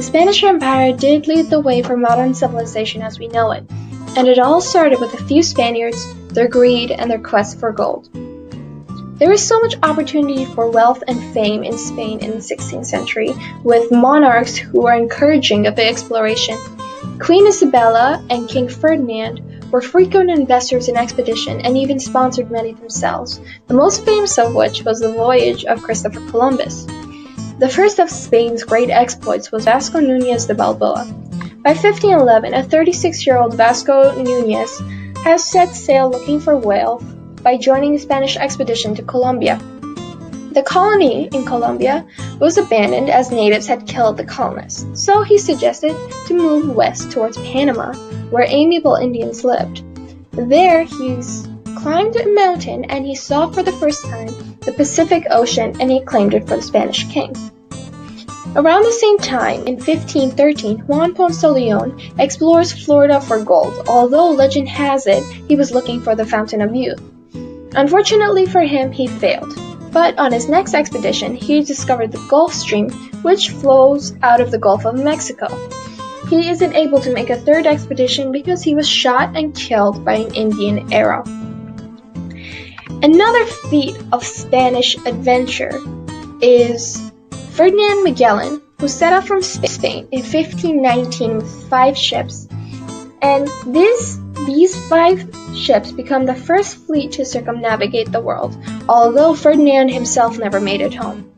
Spanish Empire did lead the way for modern civilization as we know it, and it all started with a few Spaniards, their greed, and their quest for gold. There was so much opportunity for wealth and fame in Spain in the 16th century, with monarchs who were encouraging of the exploration. Queen Isabella and King Ferdinand were frequent investors in expedition and even sponsored many themselves, the most famous of which was the voyage of Christopher Columbus. The first of Spain's great exploits was Vasco Núñez de Balboa. By 1511, a 36-year-old Vasco Núñez has set sail looking for wealth by joining the Spanish expedition to Colombia. The colony in Colombia was abandoned as natives had killed the colonists, so he suggested to move west towards Panama, where amiable Indians lived. There he climbed a mountain and he saw for the first time the Pacific Ocean, and he claimed it for the Spanish king. Around the same time, in 1513, Juan Ponce de Leon explores Florida for gold, although legend has it he was looking for the Fountain of Youth. Unfortunately for him, he failed, but on his next expedition, he discovered the Gulf Stream, which flows out of the Gulf of Mexico. He isn't able to make a third expedition because he was shot and killed by an Indian arrow. Another feat of Spanish adventure is Ferdinand Magellan, who set out from Spain in 1519 with 5 ships, and these 5 ships become the first fleet to circumnavigate the world, although Ferdinand himself never made it home.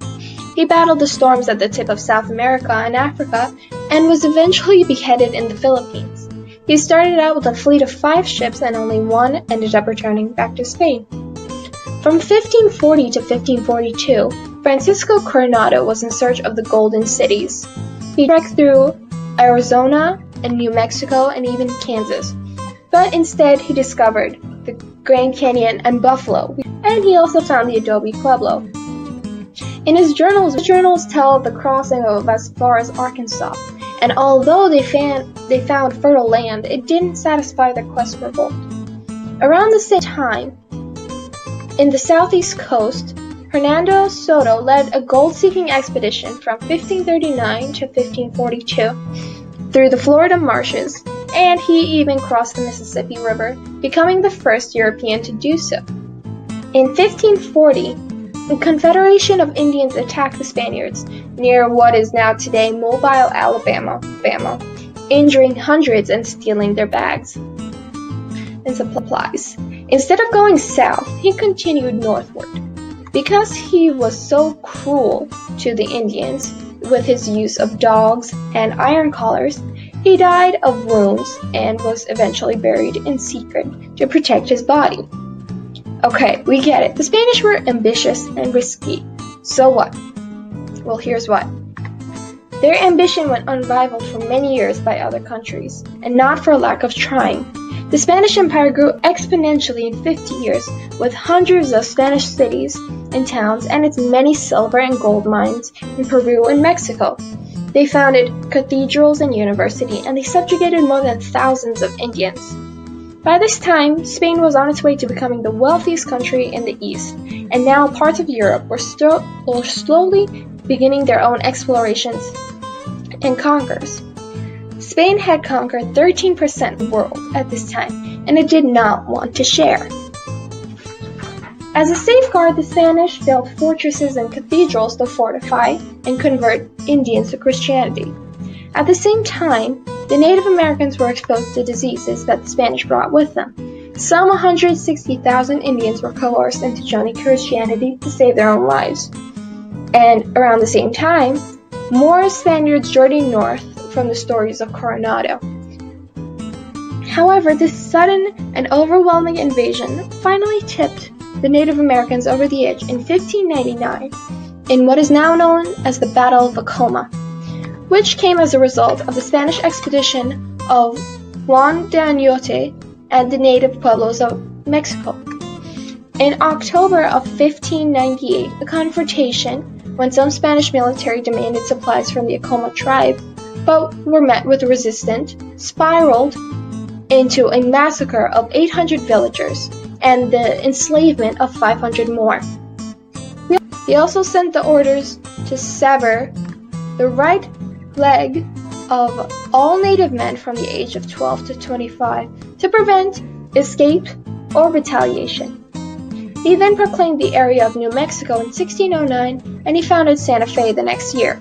He battled the storms at the tip of South America and Africa, and was eventually beheaded in the Philippines. He started out with a fleet of 5 ships, and only one ended up returning back to Spain. From 1540 to 1542, Francisco Coronado was in search of the Golden Cities. He trekked through Arizona and New Mexico and even Kansas, but instead he discovered the Grand Canyon and Buffalo, and he also found the Adobe Pueblo. In his journals tell of the crossing of as far as Arkansas, and although they found fertile land, it didn't satisfy their quest for gold. Around the same time, in the southeast coast, Hernando Soto led a gold-seeking expedition from 1539 to 1542 through the Florida marshes, and he even crossed the Mississippi River, becoming the first European to do so. In 1540, the Confederation of Indians attacked the Spaniards near what is now today Mobile, Alabama, injuring hundreds and stealing their bags and supplies. Instead of going south, he continued northward. Because he was so cruel to the Indians with his use of dogs and iron collars, he died of wounds and was eventually buried in secret to protect his body. Okay, we get it. The Spanish were ambitious and risky. So what? Well, here's what. Their ambition went unrivaled for many years by other countries, and not for lack of trying. The Spanish Empire grew exponentially in 50 years, with hundreds of Spanish cities and towns and its many silver and gold mines in Peru and Mexico. They founded cathedrals and universities, and they subjugated more than thousands of Indians. By this time, Spain was on its way to becoming the wealthiest country in the East, and now parts of Europe were slowly beginning their own explorations and conquers. Spain had conquered 13% of the world at this time, and it did not want to share. As a safeguard, the Spanish built fortresses and cathedrals to fortify and convert Indians to Christianity. At the same time, the Native Americans were exposed to diseases that the Spanish brought with them. Some 160,000 Indians were coerced into joining Christianity to save their own lives. And around the same time, more Spaniards journeyed north from the stories of Coronado. However, this sudden and overwhelming invasion finally tipped the Native Americans over the edge in 1599 in what is now known as the Battle of Vacoma, which came as a result of the Spanish expedition of Juan de Oñate and the native pueblos of Mexico. In October of 1598, a confrontation, when some Spanish military demanded supplies from the Acoma tribe, but were met with resistance, spiraled into a massacre of 800 villagers and the enslavement of 500 more. He also sent the orders to sever the right leg of all native men from the age of 12 to 25 to prevent escape or retaliation. He then proclaimed the area of New Mexico in 1609, and he founded Santa Fe the next year.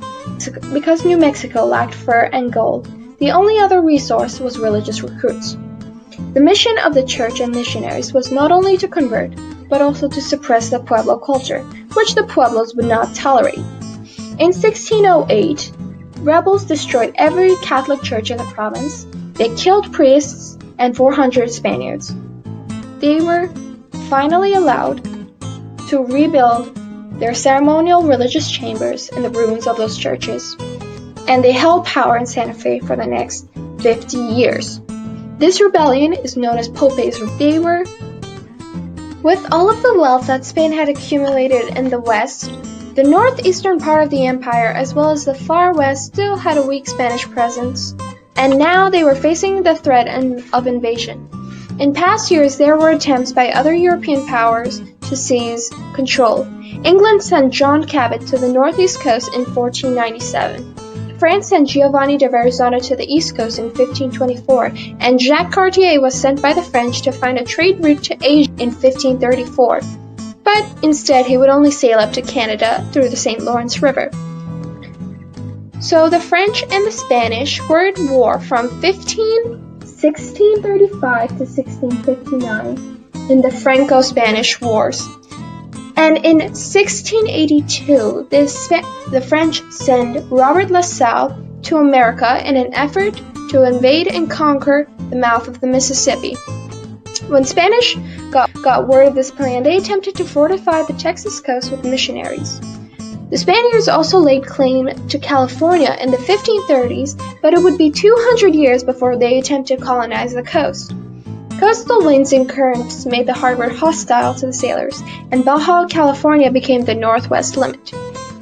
Because New Mexico lacked fur and gold, the only other resource was religious recruits. The mission of the church and missionaries was not only to convert, but also to suppress the Pueblo culture, which the Pueblos would not tolerate. In 1608, rebels destroyed every Catholic church in the province. They killed priests and 400 Spaniards. They were finally allowed to rebuild their ceremonial religious chambers in the ruins of those churches, and they held power in Santa Fe for the next 50 years. This rebellion is known as Pope's Rebellion. With all of the wealth that Spain had accumulated in the west, the northeastern part of the empire as well as the far west still had a weak Spanish presence, and now they were facing the threat of invasion. In past years, there were attempts by other European powers to seize control. England sent John Cabot to the northeast coast in 1497. France sent Giovanni de Verrazano to the east coast in 1524, and Jacques Cartier was sent by the French to find a trade route to Asia in 1534. But instead, he would only sail up to Canada through the St. Lawrence River. So the French and the Spanish were at war from 1635 to 1659 in the Franco-Spanish Wars. And in 1682, the French sent Robert La Salle to America in an effort to invade and conquer the mouth of the Mississippi. When Spanish got word of this plan, they attempted to fortify the Texas coast with missionaries. The Spaniards also laid claim to California in the 1530s, but it would be 200 years before they attempted to colonize the coast. Coastal winds and currents made the harbor hostile to the sailors, and Baja California became the northwest limit.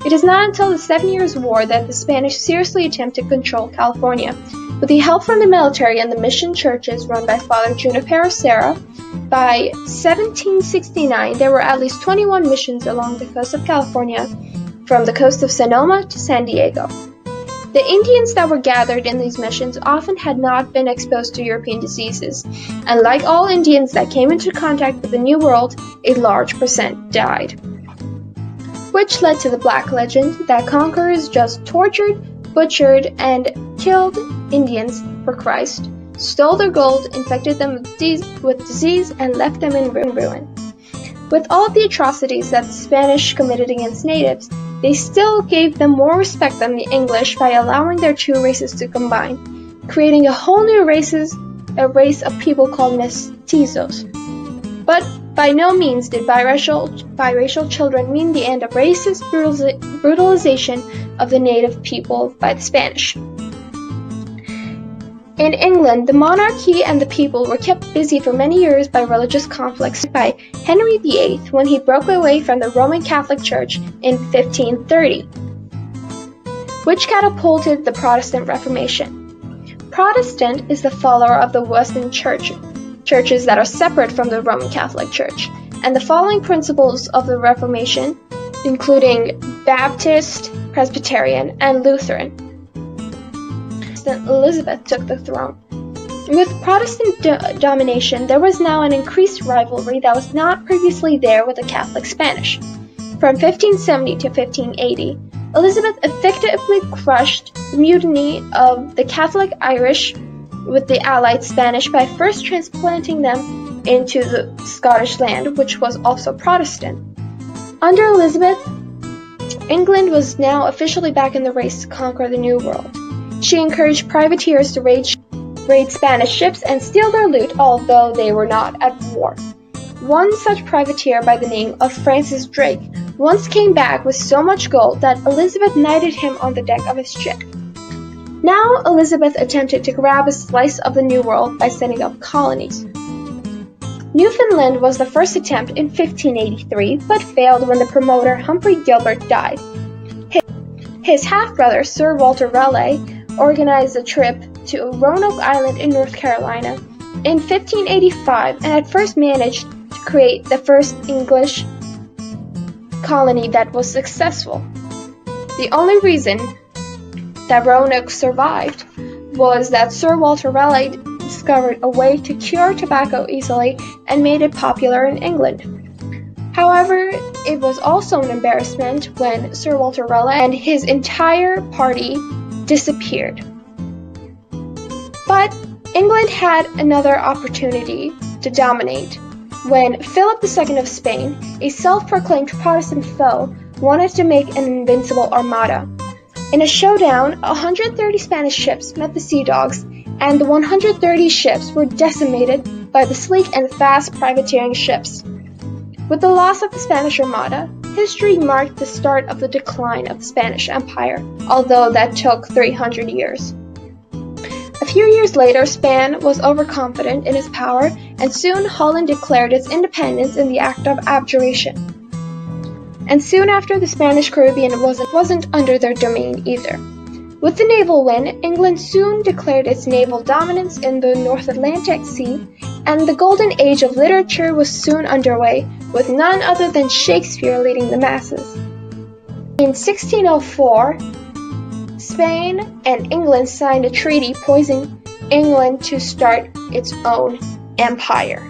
It is not until the 7 Years' War that the Spanish seriously attempted to control California. With the help from the military and the mission churches run by Father Junipero Serra, by 1769 there were at least 21 missions along the coast of California, from the coast of Sonoma to San Diego. The Indians that were gathered in these missions often had not been exposed to European diseases, and like all Indians that came into contact with the New World, a large percent died. Which led to the black legend that conquerors just tortured, butchered, and killed Indians for Christ, stole their gold, infected them with disease, and left them in ruin. With all of the atrocities that the Spanish committed against natives, they still gave them more respect than the English by allowing their two races to combine, creating a whole new race of people called mestizos. But by no means did biracial children mean the end of racist brutalization of the native people by the Spanish. In England, the monarchy and the people were kept busy for many years by religious conflicts by Henry VIII when he broke away from the Roman Catholic Church in 1530, which catapulted the Protestant Reformation. Protestant is the follower of the Western churches that are separate from the Roman Catholic Church, and the following principles of the Reformation, including Baptist, Presbyterian, and Lutheran. Elizabeth took the throne. With Protestant domination, there was now an increased rivalry that was not previously there with the Catholic Spanish. From 1570 to 1580, Elizabeth effectively crushed the mutiny of the Catholic Irish with the allied Spanish by first transplanting them into the Scottish land, which was also Protestant. Under Elizabeth, England was now officially back in the race to conquer the New World. She encouraged privateers to raid Spanish ships and steal their loot, although they were not at war. One such privateer by the name of Francis Drake once came back with so much gold that Elizabeth knighted him on the deck of his ship. Now Elizabeth attempted to grab a slice of the New World by setting up colonies. Newfoundland was the first attempt in 1583, but failed when the promoter Humphrey Gilbert died. His half-brother, Sir Walter Raleigh, organized a trip to Roanoke Island in North Carolina in 1585 and at first managed to create the first English colony that was successful. The only reason that Roanoke survived was that Sir Walter Raleigh discovered a way to cure tobacco easily and made it popular in England. However, it was also an embarrassment when Sir Walter Raleigh and his entire party disappeared. But England had another opportunity to dominate when Philip II of Spain, a self-proclaimed Protestant foe, wanted to make an invincible armada. In a showdown, 130 Spanish ships met the Sea Dogs, and the 130 ships were decimated by the sleek and fast privateering ships. With the loss of the Spanish Armada, history marked the start of the decline of the Spanish Empire, although that took 300 years. A few years later, Spain was overconfident in its power, and soon Holland declared its independence in the Act of Abjuration. And soon after, the Spanish Caribbean wasn't under their domain either. With the naval win, England soon declared its naval dominance in the North Atlantic Sea, and the golden age of literature was soon underway, with none other than Shakespeare leading the masses. In 1604, Spain and England signed a treaty poising England to start its own empire.